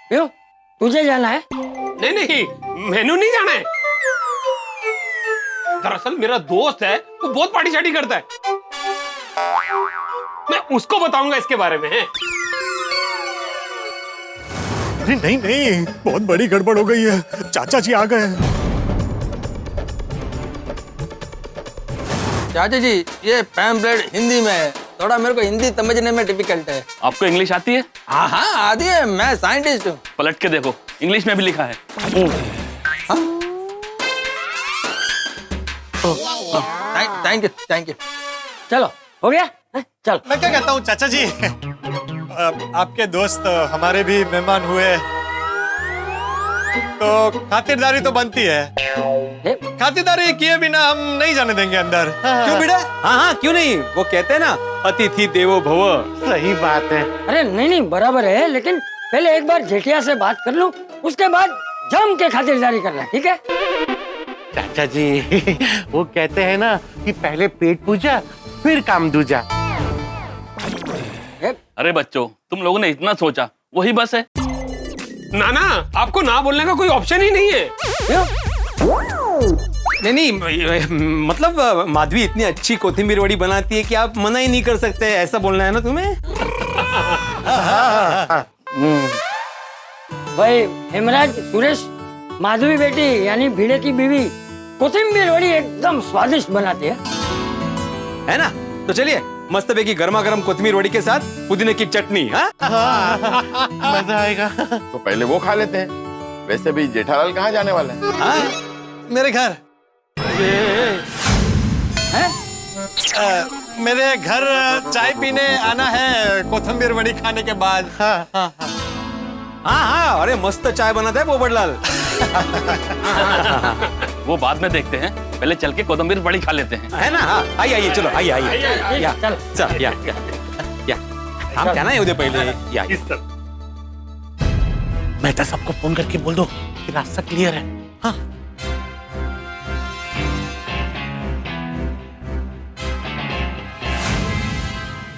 क्यों? तुझे जाना है? नहीं, मैनू नहीं जाना है। दरअसल मेरा दोस्त है, वो बहुत पार्टी शार्टी करता है, मैं उसको बताऊंगा इसके बारे में। अरे नहीं नहीं, बहुत बड़ी गड़बड़ हो गई है, चाचा जी आ गए। चाचा जी ये पैम्पलेट हिंदी में है, थोड़ा मेरे को हिंदी समझने में डिफिकल्ट है। आपको इंग्लिश आती है? हाँ हाँ आती है, मैं साइंटिस्ट हूँ। पलट के देखो, इंग्लिश में भी लिखा है। Thank you. चलो हो गया। चल। मैं क्या कहता हूँ चाचा जी, आपके दोस्त हमारे भी मेहमान हुए, तो खातिरदारी तो बनती है। खातिरदारी किए बिना हम नहीं जाने देंगे अंदर। क्यों बेटा? हाँ क्यों नहीं, वो कहते हैं ना अतिथि देवो भव। सही बात है। अरे नहीं बराबर है, लेकिन पहले एक बार जेठिया से बात कर लूं, उसके बाद जम के खातिरदारी करना, ठीक है? चाचा जी वो कहते हैं ना कि पहले पेट पूजा फिर काम दूजा। अरे बच्चों, तुम लोगों ने इतना सोचा, वही बस है। ना आपको ना बोलने का कोई ऑप्शन ही नहीं है। नहीं मतलब माधवी इतनी अच्छी कोथिंबीर वड़ी बनाती है कि आप मना ही नहीं कर सकते, ऐसा बोलना है ना तुम्हें? भाई हेमराज, सुरेश, माधवी बेटी यानी भिड़े की बीवी कोथिंबीर वड़ी एकदम स्वादिष्ट बनाती है ना? तो चलिए मस्त पैकी गर्मा गर्म कोथिंबीर वड़ी के साथ पुदीने की चटनी। हाँ मजा आएगा। तो पहले वो खा लेते हैं। वैसे भी जेठालाल कहाँ जाने वाला है? हाँ मेरे घर। मेरे घर चाय पीने आना है कोथिंबीर वड़ी खाने के बाद। हाँ अरे मस्त चाय बनाता है पोपटलाल। वो बाद में देखते हैं, पहले चल के कोदम्बीर बड़ी खा लेते हैं, है ना? हाँ आइए चलो आइए या चल या हम क्या ना ये पहले या मेहता सबको फोन करके बोल दो कि रास्ता क्लियर है। हाँ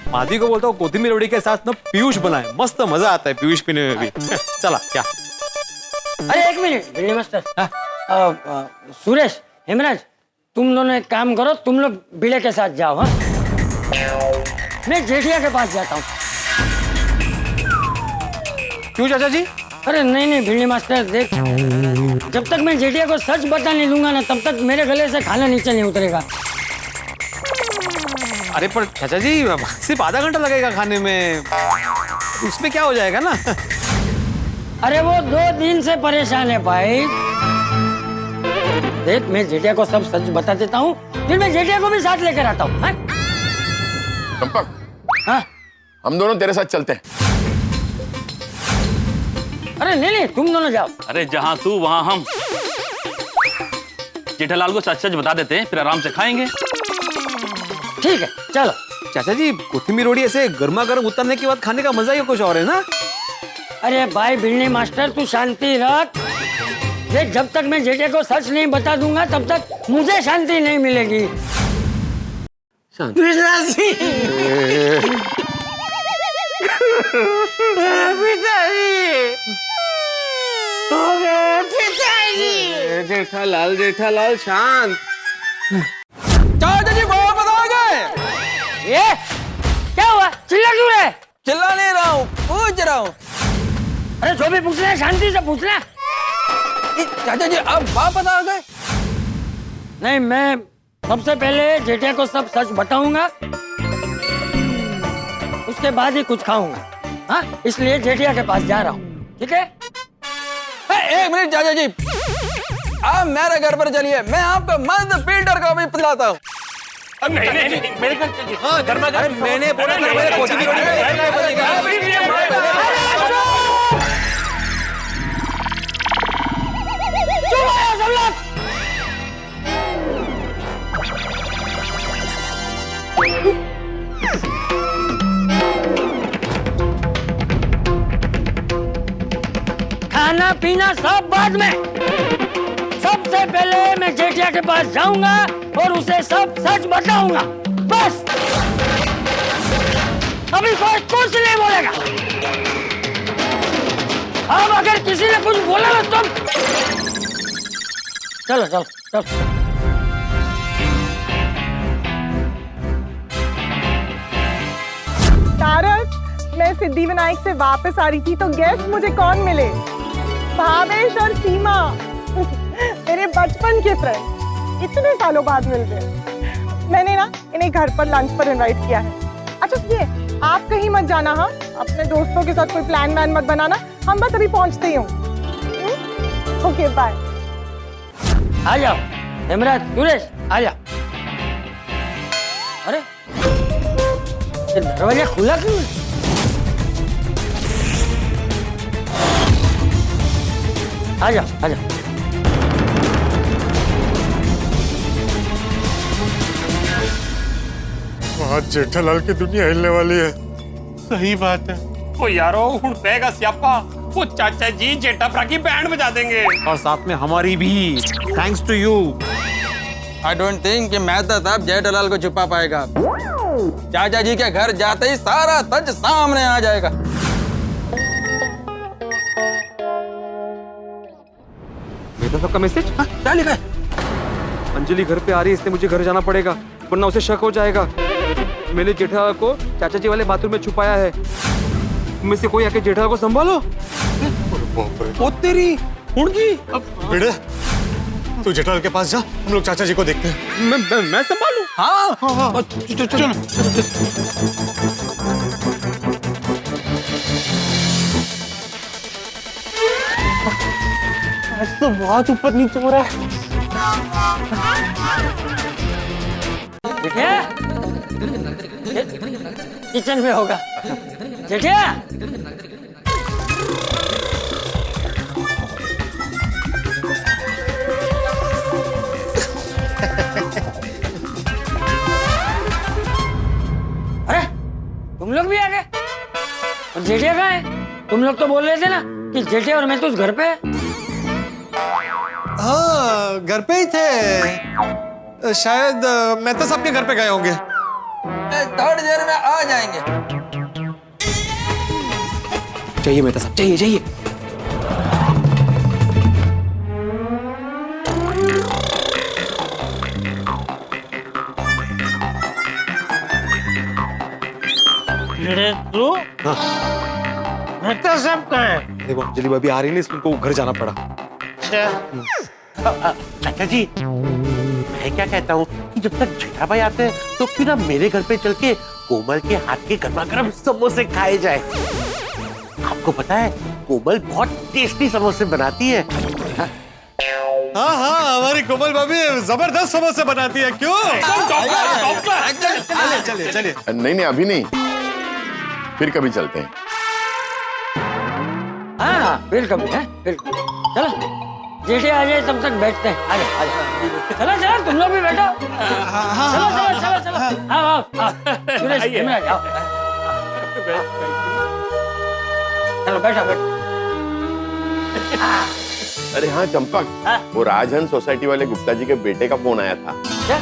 माधवी को बोलता हूँ कोथिंबीर वड़ी के साथ ना पीयूष बनाए, मस्त मजा आता है पीयूष पीने में भी। चला क्या? अरे एक मिनट भिड़े मास्टर, सुरेश, हेमराज, तुम दोनों एक काम करो, तुम लोग भिड़े के साथ जाओ। हाँ मैं जेठिया के पास जाता हूँ। क्यों चाचा जी? अरे नहीं भिड़े मास्टर, देख, जब तक मैं जेठिया को सच बता नहीं दूंगा ना, तब तक मेरे गले से खाना नीचे नहीं उतरेगा। अरे पर चाचा जी सिर्फ आधा घंटा लगेगा खाने में, उसमें क्या हो जाएगा ना? अरे वो 2 दिन से परेशान है भाई। देख, मैं जेठिया को सब सच बता देता हूँ, फिर मैं जेठिया को भी साथ लेकर आता हूँ। चंपक, हाँ? हम दोनों तेरे साथ चलते हैं। अरे नहीं तुम दोनों जाओ। अरे जहाँ तू वहाँ हम। जेठालाल को सच बता देते हैं, फिर आराम से खाएंगे। ठीक है चलो। चाचा जी कोथिंबीर वड़ी ऐसे गर्मा गर्म उतरने के बाद खाने का मजा ही कुछ और है ना? अरे भाई भिड़ने मास्टर, तू शांति रख। देख, जब तक मैं जेठिया को सच नहीं बता दूंगा, तब तक मुझे शांति नहीं मिलेगी। जेठालाल शांत। चाचा जी वापस आ गए। ये क्या हुआ? चिल्ला क्यों रहे? चिल्ला नहीं रहा हूँ, पूछ रहा हूँ। अरे जो भी पूछना है शांति से पूछना। चाचा जी आप वापस आ गए? नहीं, मैं सबसे पहले जेठिया को सब सच बताऊंगा, उसके बाद ही कुछ खाऊंगा। हाँ, इसलिए जेठिया के पास जा रहा हूँ, ठीक है? एक मिनट चाचा जी, आप मेरे घर पर चलिए, मैं आपको मस्त पीटर को भी पिलाता हूँ। नहीं, मेरे घर चलिए। हाँ, घर में मैंने बोला ना, मेरे पोती की खाना पीना सब बाद में। सबसे पहले मैं जेठिया के पास जाऊंगा और उसे सब सच बताऊंगा, बस। अभी कोई कुछ नहीं बोलेगा। अब अगर किसी ने कुछ बोला ना तुम, चलो चलो चलो। तारक, मैं सिद्धिविनायक से वापस आ रही थी तो गेस मुझे कौन मिले? भावेश और सीमा, मेरे बचपन के फ्रेंड, इतने सालों बाद मिल गए। मैंने ना इन्हें घर पर लंच पर इनवाइट किया है। अच्छा सुनिए, आप कहीं मत जाना। हाँ, अपने दोस्तों के साथ कोई प्लान वैन मत बनाना, हम बस अभी पहुंचते ही हूँ। Okay bye. आ जाओ हेमराज, सुरेश आ जाओ। अरे ये दरवाजा खुला क्यों है? आ जाओ आ जाओ। आज जेठालाल की दुनिया हिलने वाली है। सही बात है। ओ यारो हुण पेगा स्यापा, वो चाचा जी जेठा भरा की बैंड बजा देंगे और साथ में हमारी भी, thanks to you. I don't think कि मेहता साहब जेठालाल को छुपा पाएगा। चाचा जी के घर जाते ही सारा सच सामने आ जाएगा। मेहता साहब का मैसेज? क्या लिखा है? अंजलि घर पे आ रही है, इसलिए मुझे घर जाना पड़ेगा, वरना उसे शक हो जाएगा। मैंने जेठालाल को चाचा जी वाले बाथरूम में छुपाया है। तुम में से कोई आके जेठालाल को संभालो। ओ तेरी हुणगी। बेटे, तू जेठालाल के पास जा, हम लोग चाचा जी को देखते हैं। मैं संभालू? हाँ हाँ हाँ, चलो। आज तो बहुत ऊपर नीचे हो रहा है। जेठिया, किचन में होगा। जेठिया, अरे तुम लोग भी आ गए? और जेठिया कहाँ है? तुम लोग तो बोल रहे थे ना कि जेठिया और मैं तो उस घर पे है। हाँ, घर पे ही थे। शायद मेहता साहब के घर पे गए होंगे। थोड़ी देर में आ जाएंगे। चाहिए मेहता साहब, चाहिए चाहिए। तू मेहता साहब कहाँ है? देखो अंजलि भाभी आ रही है, इसलिए उनको घर जाना पड़ा। चाचा जी, मैं क्या कहता हूँ कि जब तक जेठा भाई आते हैं तो क्यों ना मेरे घर पे चल के कोमल के हाथ के गर्मा गर्म समोसे खाए जाए। आपको पता है कोमल बहुत टेस्टी समोसे बनाती है। हाँ हाँ, हमारी कोमल भाभी जबरदस्त समोसे बनाती है। क्यों? चलिए चलिए। नहीं नहीं, अभी नहीं, फिर कभी चलते हैं। हाँ फिर कभी है, फिर चलो। जेठे आ जाए तब तक बैठते हैं। आ जाओ आ जाओ। चलो चलो, तुम लोग भी बैठो। चलो चलो चलो चलो। आओ आओ आओ। सुरेश, हेमराज, आओ। चलो बैठो बैठो। अरे हाँ चंपक, वो राजहंस सोसाइटी वाले गुप्ता जी के बेटे का फोन आया था। क्या?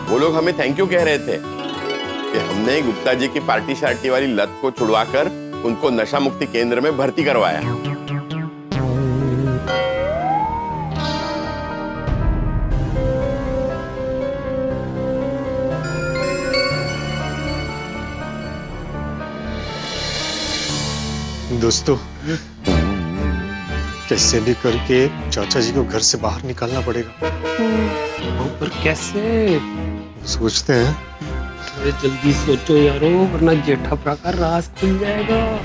वो लोग हमें थैंक यू कह रहे थे कि हमने गुप्ता जी की पार्टी शार्टी वाली लत को छुड़वाकर उनको नशा मुक्ति केंद्र में भर्ती करवाया। दोस्तों, कैसे भी करके चाचा जी को घर से बाहर निकालना पड़ेगा। पर कैसे? सोचते हैं। अरे जल्दी सोचो यारो, वरना जेठा का राज खुल जाएगा।